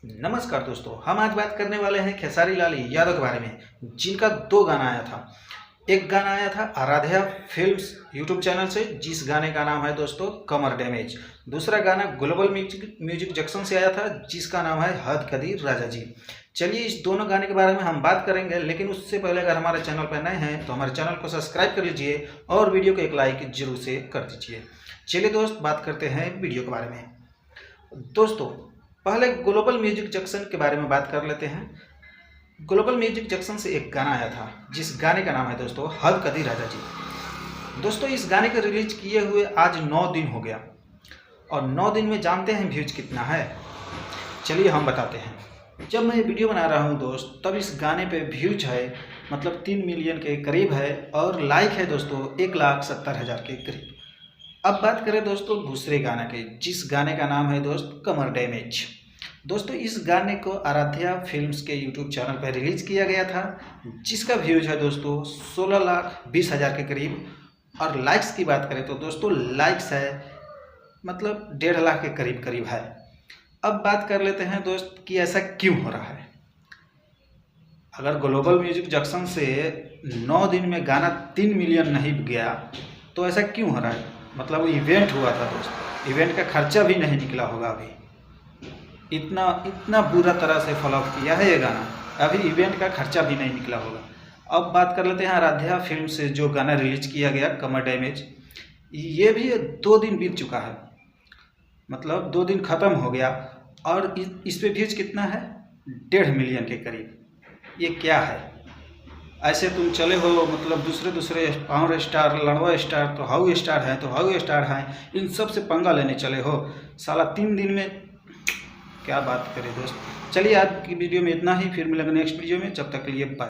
नमस्कार दोस्तों, हम आज बात करने वाले हैं खेसारी लाल यादव के बारे में, जिनका दो गाना आया था। एक गाना आया था आराध्या फिल्म्स यूट्यूब चैनल से, जिस गाने का नाम है दोस्तों कमर डैमेज। दूसरा गाना ग्लोबल म्यूजिक जंक्शन से आया था, जिसका नाम है हद कदीर राजा जी। चलिए इस दोनों गाने के बारे में हम बात करेंगे, लेकिन उससे पहले अगर हमारे चैनल पर नए हैं तो हमारे चैनल को सब्सक्राइब कर लीजिए और वीडियो को एक लाइक जरूर से कर दीजिए। चलिए दोस्त, बात करते हैं वीडियो के बारे में। दोस्तों पहले ग्लोबल म्यूजिक जंक्शन के बारे में बात कर लेते हैं। ग्लोबल म्यूजिक जंक्शन से एक गाना आया था, जिस गाने का नाम है दोस्तों हद कदीर राजा जी। दोस्तों इस गाने को रिलीज किए हुए आज 9 दिन हो गया, और 9 दिन में जानते हैं व्यूज कितना है? चलिए हम बताते हैं। जब मैं ये वीडियो बना रहा हूँ दोस्त, तब इस गाने पे व्यूज है मतलब 3 मिलियन के करीब है, और लाइक है दोस्तों 1,70,000 के करीब। अब बात करें दोस्तों दूसरे गाने के, जिस गाने का नाम है दोस्त कमर डैमेज। दोस्तों इस गाने को आराध्या फिल्म्स के यूट्यूब चैनल पर रिलीज किया गया था, जिसका व्यूज है दोस्तों 16,20,000 के करीब। और लाइक्स की बात करें तो दोस्तों लाइक्स है मतलब 1.5 लाख के करीब करीब है। अब बात कर लेते हैं दोस्त कि ऐसा क्यों हो रहा है। अगर ग्लोबल म्यूजिक जंक्शन से 9 दिन में गाना 3 मिलियन नहीं गया तो ऐसा क्यों हो रहा है? मतलब वो इवेंट हुआ था दोस्त, इवेंट का खर्चा भी नहीं निकला होगा अभी। इतना बुरा तरह से फ्लॉप किया है ये गाना, अभी इवेंट का खर्चा भी नहीं निकला होगा। अब बात कर लेते हैं आराध्या फिल्म से जो गाना रिलीज किया गया कमर डैमेज। ये भी 2 दिन बीत चुका है, मतलब 2 दिन ख़त्म हो गया, और इस पे व्यूज कितना है? 1.5 मिलियन के करीब। ये क्या है? ऐसे तुम चले हो मतलब दूसरे पावर स्टार, लड़वा स्टार, तो हाउ स्टार हैं तो हाउ स्टार हैं, इन सब से पंगा लेने चले हो साला 3 दिन में। क्या बात करें दोस्त। चलिए आज की वीडियो में इतना ही, फिर मिलेंगे नेक्स्ट वीडियो में, जब तक के लिए बाय।